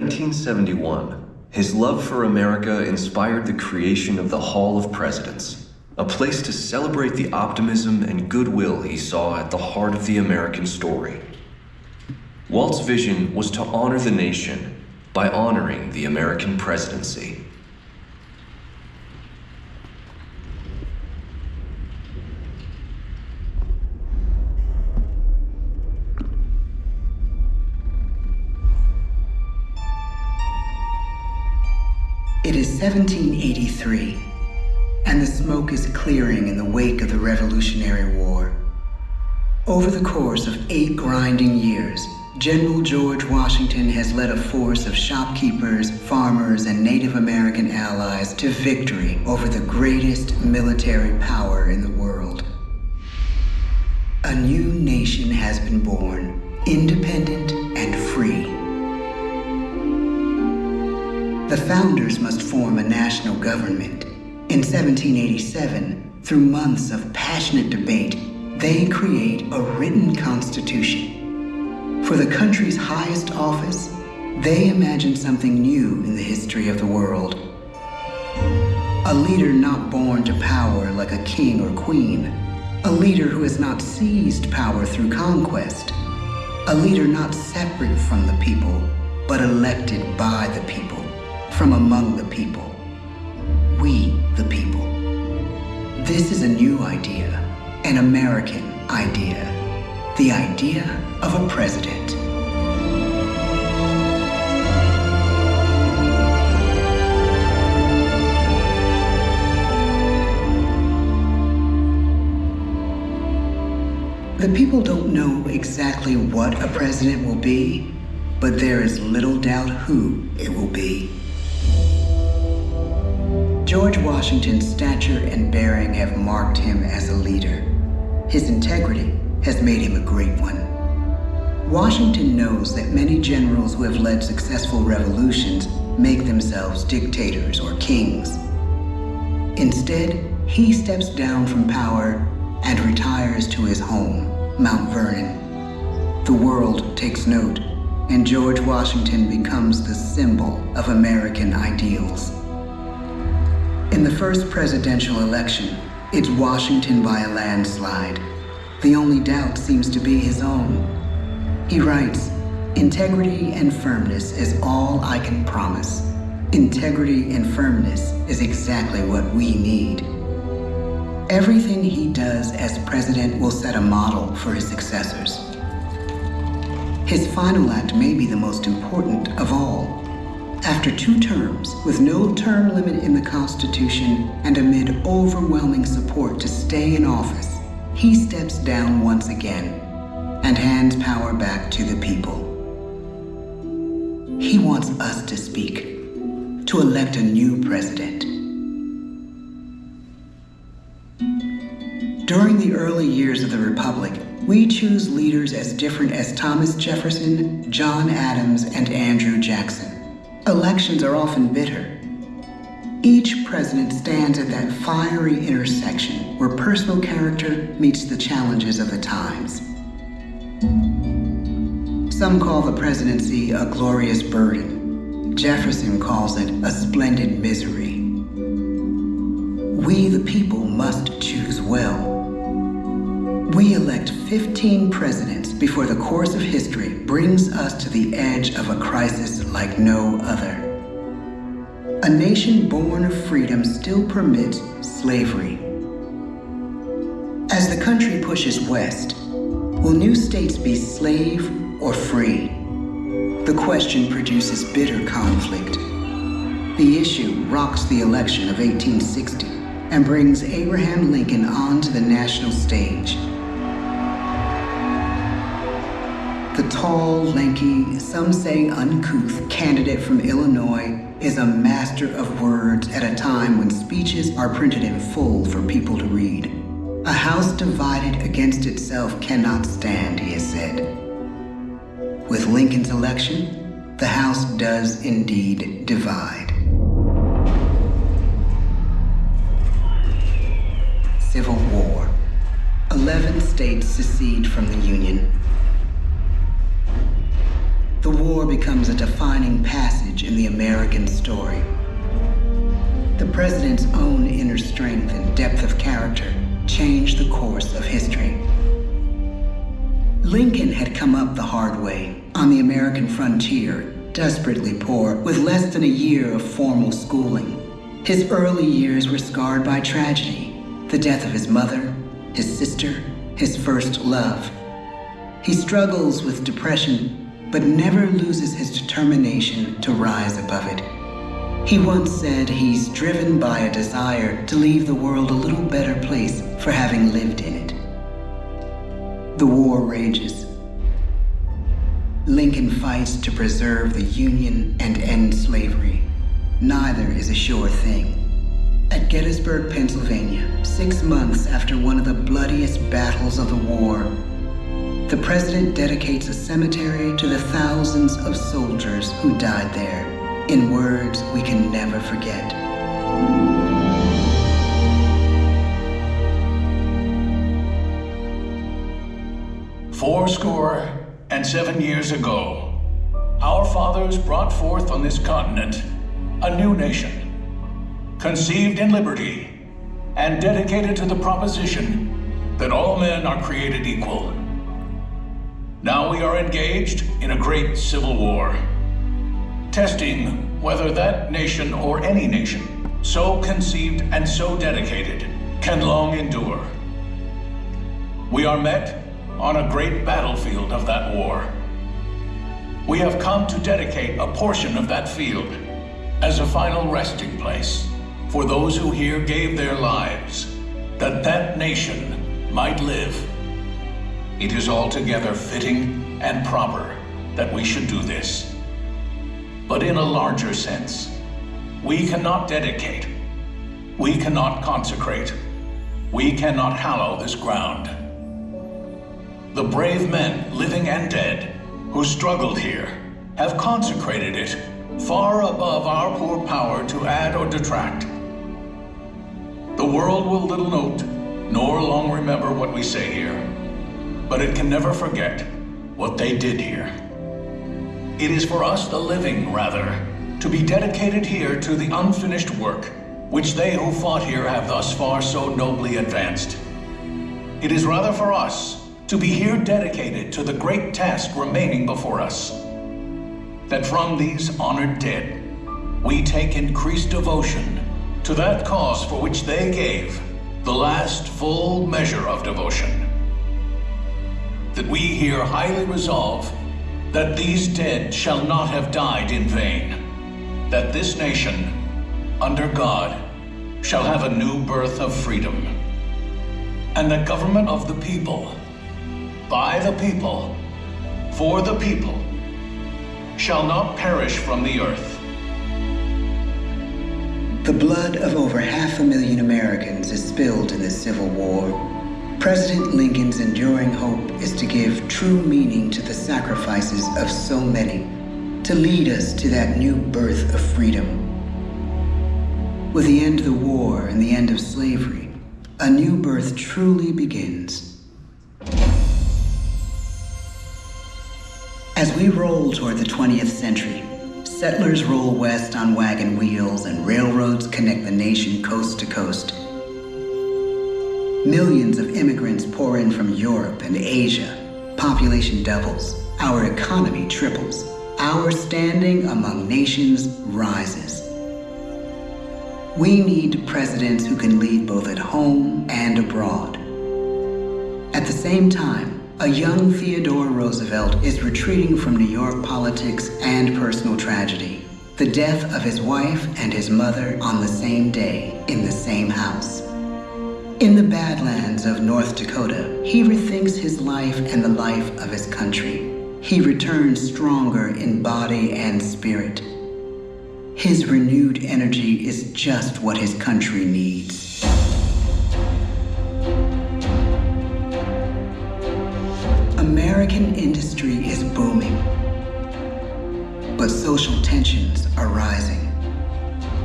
In 1971, his love for America inspired the creation of the Hall of Presidents, a place to celebrate the optimism and goodwill he saw at the heart of the American story. Walt's vision was to honor the nation by honoring the American presidency. It is 1783, and the smoke is clearing in the wake of the Revolutionary War. Over the course of 8 grinding years, General George Washington has led a force of shopkeepers, farmers, and Native American allies to victory over the greatest military power in the world. A new nation has been born, independent and free. The founders must form a national government. In 1787, through months of passionate debate, they create a written constitution. For the country's highest office, they imagine something new in the history of the world. A leader not born to power like a king or queen. A leader who has not seized power through conquest. A leader not separate from the people, but elected by the people. From among the people. We, the people. This is a new idea, an American idea, the idea of a president. The people don't know exactly what a president will be, but there is little doubt who it will be. George Washington's stature and bearing have marked him as a leader. His integrity has made him a great one. Washington knows that many generals who have led successful revolutions make themselves dictators or kings. Instead, he steps down from power and retires to his home, Mount Vernon. The world takes note, and George Washington becomes the symbol of American ideals. In the first presidential election, it's Washington by a landslide. The only doubt seems to be his own. He writes, "Integrity and firmness is all I can promise. Integrity and firmness is exactly what we need." Everything he does as president will set a model for his successors. His final act may be the most important of all. After 2 terms, with no term limit in the Constitution and amid overwhelming support to stay in office, he steps down once again and hands power back to the people. He wants us to speak, to elect a new president. During the early years of the Republic, we choose leaders as different as Thomas Jefferson, John Adams, and Andrew Jackson. Elections are often bitter. Each president stands at that fiery intersection where personal character meets the challenges of the times. Some call the presidency a glorious burden. Jefferson calls it a splendid misery. We, the people, must choose well. We elect 15 presidents before the course of history brings us to the edge of a crisis like no other. A nation born of freedom still permits slavery. As the country pushes west, will new states be slave or free? The question produces bitter conflict. The issue rocks the election of 1860 and brings Abraham Lincoln onto the national stage. The tall, lanky, some say uncouth candidate from Illinois is a master of words at a time when speeches are printed in full for people to read. A house divided against itself cannot stand, he has said. With Lincoln's election, the House does indeed divide. Civil War. 11 states secede from the Union. The war becomes a defining passage in the American story. The president's own inner strength and depth of character changed the course of history. Lincoln had come up the hard way on the American frontier, desperately poor, with less than a year of formal schooling. His early years were scarred by tragedy, the death of his mother, his sister, his first love. He struggles with depression, but never loses his determination to rise above it. He once said he's driven by a desire to leave the world a little better place for having lived in it. The war rages. Lincoln fights to preserve the Union and end slavery. Neither is a sure thing. At Gettysburg, Pennsylvania, 6 months after one of the bloodiest battles of the war, the president dedicates a cemetery to the thousands of soldiers who died there, in words we can never forget. "47 years ago, our fathers brought forth on this continent a new nation, conceived in liberty and dedicated to the proposition that all men are created equal. Now we are engaged in a great civil war, testing whether that nation or any nation, so conceived and so dedicated, can long endure. We are met on a great battlefield of that war. We have come to dedicate a portion of that field as a final resting place for those who here gave their lives, that that nation might live. It is altogether fitting and proper that we should do this. But in a larger sense, we cannot dedicate, we cannot consecrate, we cannot hallow this ground. The brave men, living and dead, who struggled here, have consecrated it far above our poor power to add or detract. The world will little note, nor long remember what we say here, but it can never forget what they did here. It is for us, the living, rather, to be dedicated here to the unfinished work which they who fought here have thus far so nobly advanced. It is rather for us to be here dedicated to the great task remaining before us, that from these honored dead we take increased devotion to that cause for which they gave the last full measure of devotion. That we here highly resolve that these dead shall not have died in vain, that this nation, under God, shall have a new birth of freedom. and the government of the people, by the people, for the people, shall not perish from the earth. The blood of over 500,000 Americans is spilled in the Civil War. President Lincoln's enduring hope is to give true meaning to the sacrifices of so many, to lead us to that new birth of freedom. With the end of the war and the end of slavery, a new birth truly begins. As we roll toward the 20th century, settlers roll west on wagon wheels and railroads connect the nation coast to coast. Millions of immigrants pour in from Europe and Asia. Population doubles. Our economy triples. Our standing among nations rises. We need presidents who can lead both at home and abroad. At the same time, a young Theodore Roosevelt is retreating from New York politics and personal tragedy. The death of his wife and his mother on the same day in the same house. In the Badlands of North Dakota, he rethinks his life and the life of his country. He returns stronger in body and spirit. His renewed energy is just what his country needs. American industry is booming, but social tensions are rising.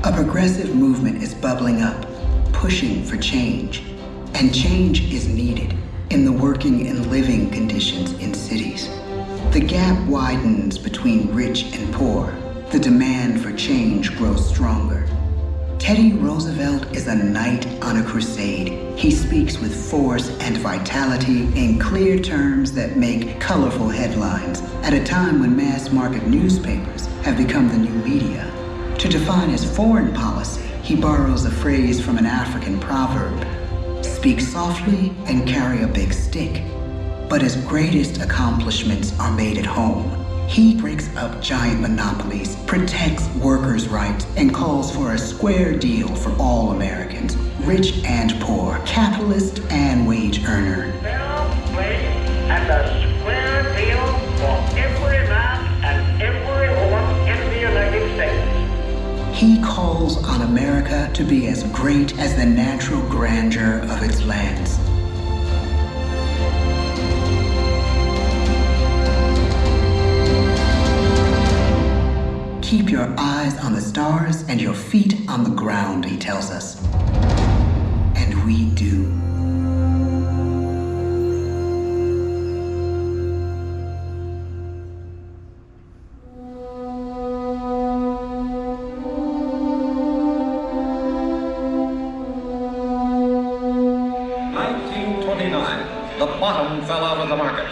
A progressive movement is bubbling up, pushing for change, and change is needed in the working and living conditions in cities. The gap widens between rich and poor. The demand for change grows stronger. Teddy Roosevelt is a knight on a crusade. He speaks with force and vitality in clear terms that make colorful headlines at a time when mass market newspapers have become the new media. To define his foreign policy, he borrows a phrase from an African proverb: speak softly and carry a big stick. But his greatest accomplishments are made at home. He breaks up giant monopolies, protects workers' rights, and calls for a square deal for all Americans, rich and poor, capitalist and wage earner. Fair play and a square deal for every man and every woman in the United States. He calls on America to be as great as the natural grandeur of its lands. Keep your eyes on the stars and your feet on the ground, he tells us. And we do. The bottom fell out of the market.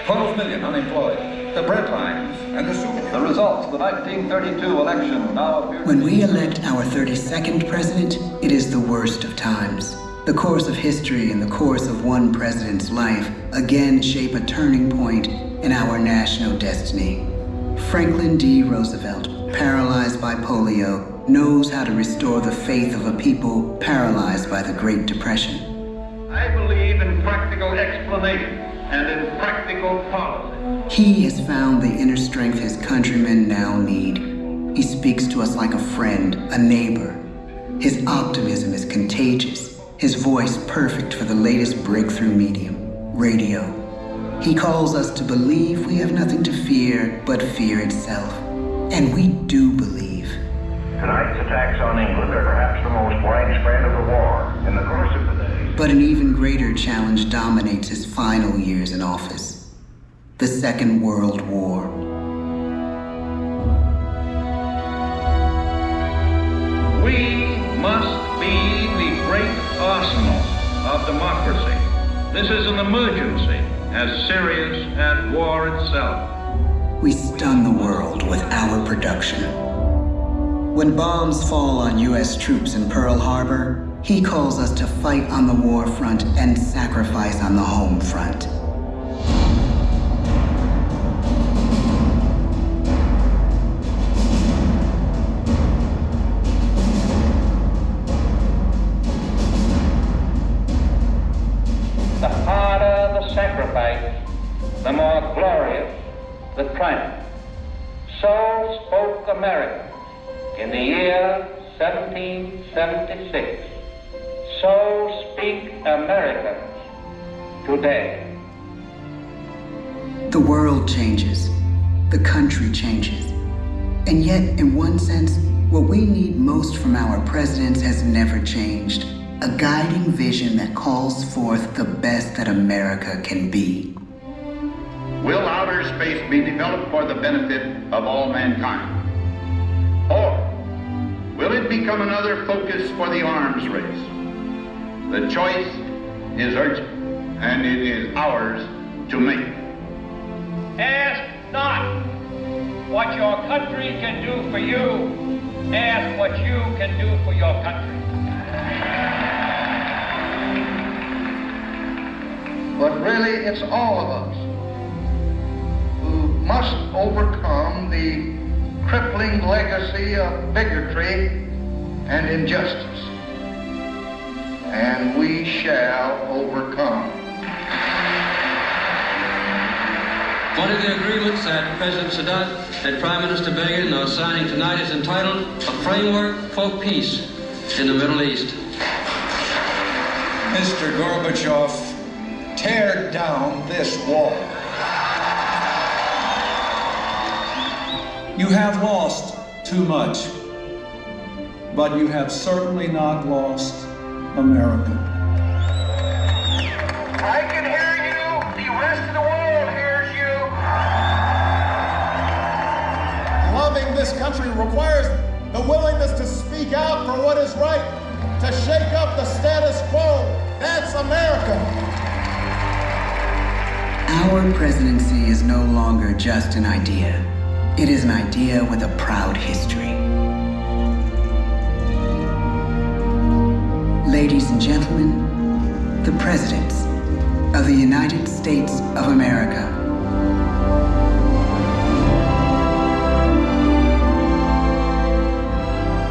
12 million unemployed. The bread lines and the soup. The results of the 1932 election now appear. When we elect our 32nd president, it is the worst of times. The course of history and the course of one president's life again shape a turning point in our national destiny. Franklin D. Roosevelt, paralyzed by polio, knows how to restore the faith of a people paralyzed by the Great Depression. I believe in practical explanation and in practical policy. He has found the inner strength his countrymen now need. He speaks to us like a friend, a neighbor. His optimism is contagious, his voice perfect for the latest breakthrough medium, radio. He calls us to believe we have nothing to fear but fear itself. And we do believe. Tonight's attacks on England are perhaps the most widespread of the war. In the course of the day, But an even greater challenge dominates his final years in office: the Second World War. We must be the great arsenal of democracy. This is an emergency as serious as war itself. We stun the world with our production. When bombs fall on U.S. troops in Pearl Harbor, he calls us to fight on the war front and sacrifice on the home front. 1776. So speak Americans today. The world changes. The country changes. And yet, in one sense, what we need most from our presidents has never changed. A guiding vision that calls forth the best that America can be. Will outer space be developed for the benefit of all mankind? Or will it become another focus for the arms race? The choice is urgent, and it is ours to make. Ask not what your country can do for you. Ask what you can do for your country. But really, it's all of us who must overcome the crippling legacy of bigotry and injustice. And we shall overcome. One of the agreements that President Sadat and Prime Minister Begin are signing tonight is entitled A Framework for Peace in the Middle East. Mr. Gorbachev, tear down this wall. You have lost too much, but you have certainly not lost America. I can hear you. The rest of the world hears you. Loving this country requires the willingness to speak out for what is right, to shake up the status quo. That's America. Our presidency is no longer just an idea. It is an idea with a proud history. Ladies and gentlemen, the presidents of the United States of America.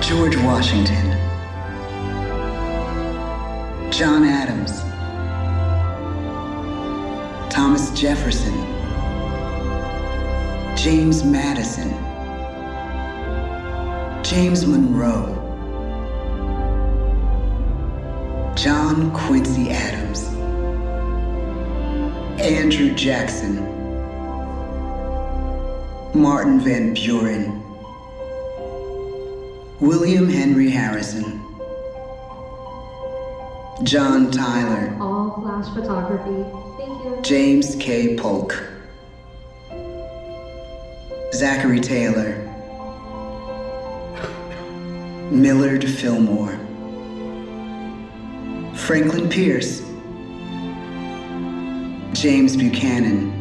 George Washington, John Adams, Thomas Jefferson, James Madison, James Monroe, John Quincy Adams, Andrew Jackson, Martin Van Buren, William Henry Harrison, John Tyler, all flash photography. Thank you. James K. Polk, Zachary Taylor, Millard Fillmore, Franklin Pierce, James Buchanan,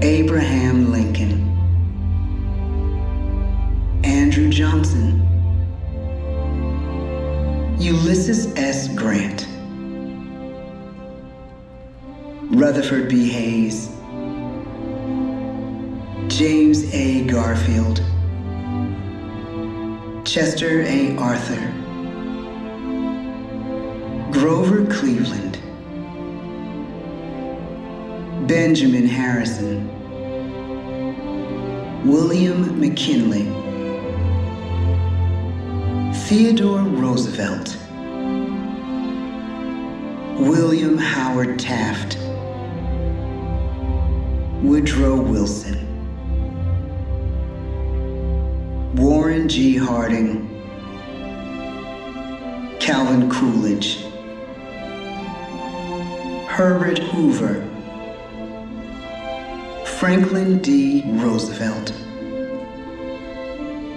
Abraham Lincoln, Andrew Johnson, Ulysses S. Grant, Rutherford B. Hayes, James A. Garfield, Chester A. Arthur, Grover Cleveland, Benjamin Harrison, William McKinley, Theodore Roosevelt, William Howard Taft, Woodrow Wilson, Warren G. Harding, Calvin Coolidge, Herbert Hoover, Franklin D. Roosevelt,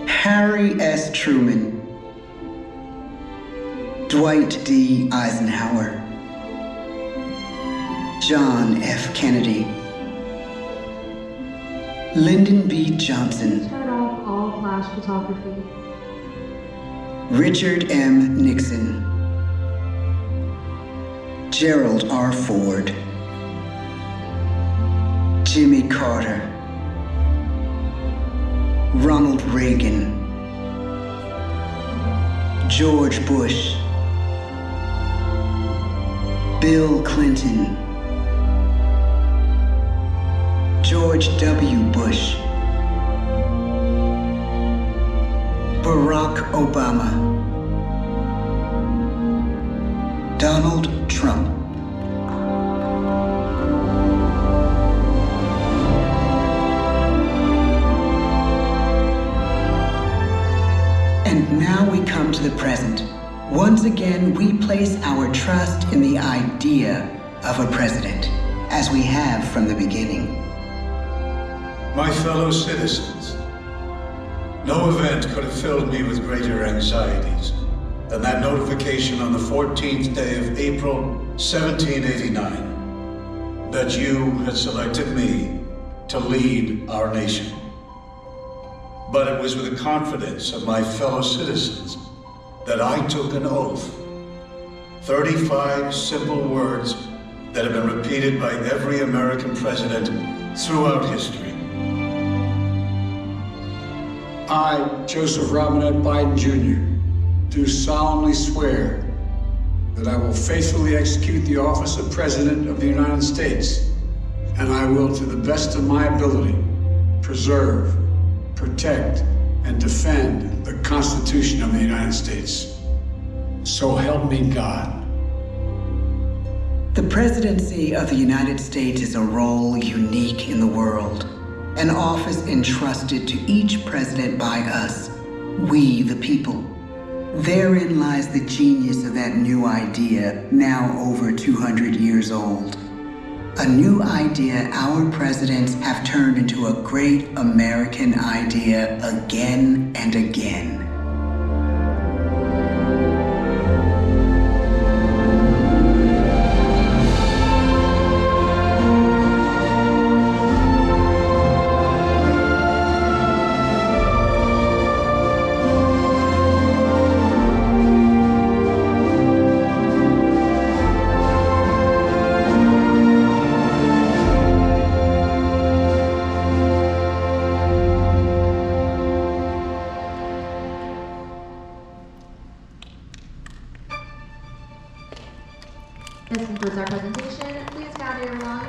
Harry S. Truman, Dwight D. Eisenhower, John F. Kennedy, Lyndon B. Johnson, Turn off all flash photography. Richard M. Nixon, Gerald R. Ford, Jimmy Carter, Ronald Reagan, George Bush, Bill Clinton, George W. Bush, Barack Obama. Donald Trump. And now we come to the present. Once again, we place our trust in the idea of a president, as we have from the beginning. My fellow citizens, no event could have filled me with greater anxieties than that notification on the 14th day of April, 1789, that you had selected me to lead our nation. But it was with the confidence of my fellow citizens that I took an oath. 35 simple words that have been repeated by every American president throughout history. I, Joseph Robinette Biden Jr., do solemnly swear that I will faithfully execute the office of President of the United States, and I will, to the best of my ability, preserve, protect, and defend the Constitution of the United States. So help me God. The presidency of the United States is a role unique in the world, an office entrusted to each president by us, we the people. Therein lies the genius of that new idea, now over 200 years old. A new idea our presidents have turned into a great American idea again and again. This concludes our presentation. Please gather your belongings.